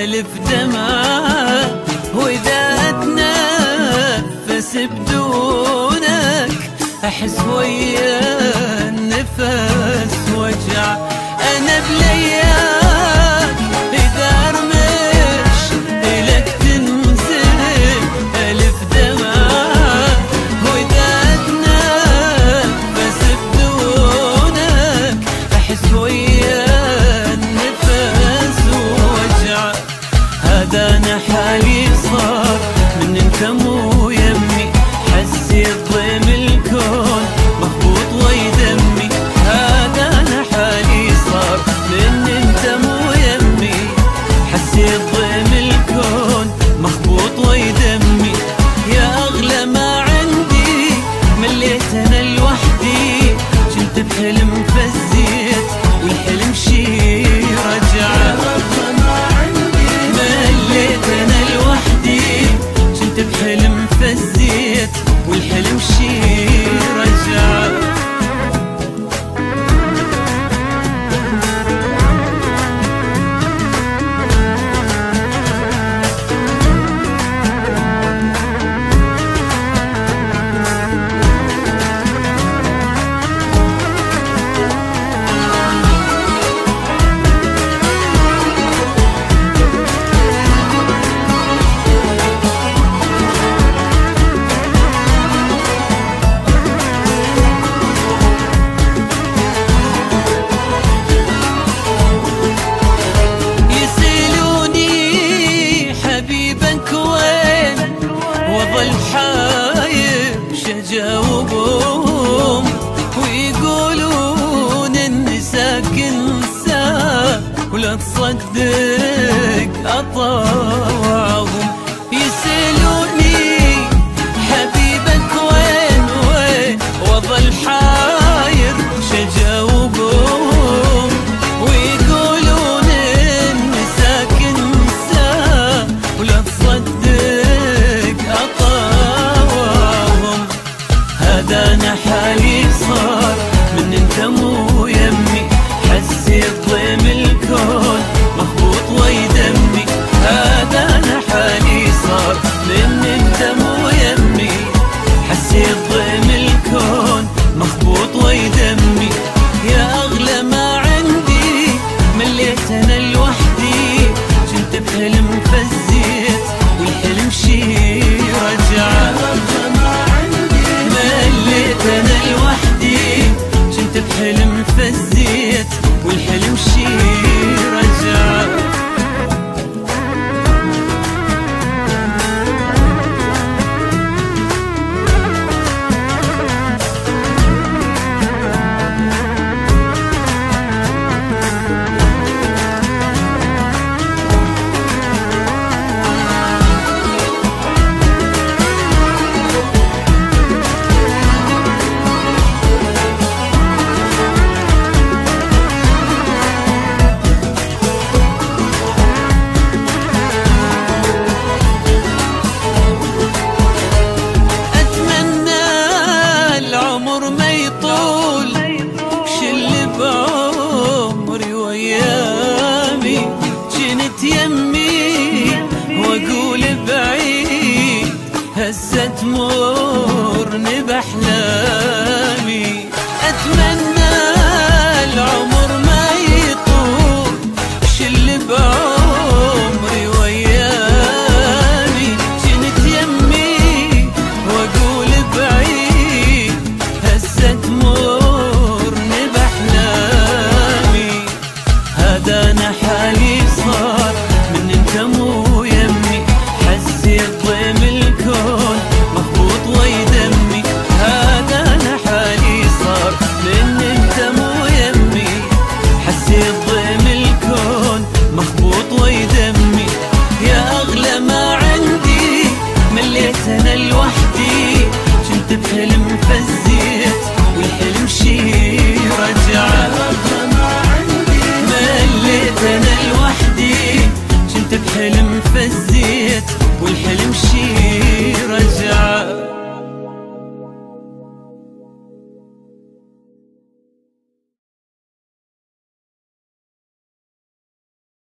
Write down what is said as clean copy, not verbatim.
ألف دمعة، وإذا أتنفس بدونك أحس ويا النفس وجع. أنا بلياك إذا أرمش إلك تنزل ألف دمعة، وإذا أتنفس بدونك أحس ويا النفس وجع. هذا أنا حالي صار من انت مو يمي، حسيت ضيم الكون مخبوط ويدمي. هذا أنا حالي صار من انت مو يمي، حسيت ضيم الكون مخبوط ويدمي. يا أغلى ما عندي مليت أنا لوحدي، كنت بحلم فزيت والحلم شي رجع. مليت أنا لوحدي كنت بحلم فزيت والحلم شي رجع. وظل حاير شجاوبهم ويقولون اني ساكن ساعة ولا تصدق اطاوعهم. يسألوني حبيبك وين وين، وظل حاير شجاوبهم ويقولون اني ساكن ساعة ولا تصدق أطاوعهم. هذا أنا حالي صار من انت مو يمي، حسيت ضيم الكون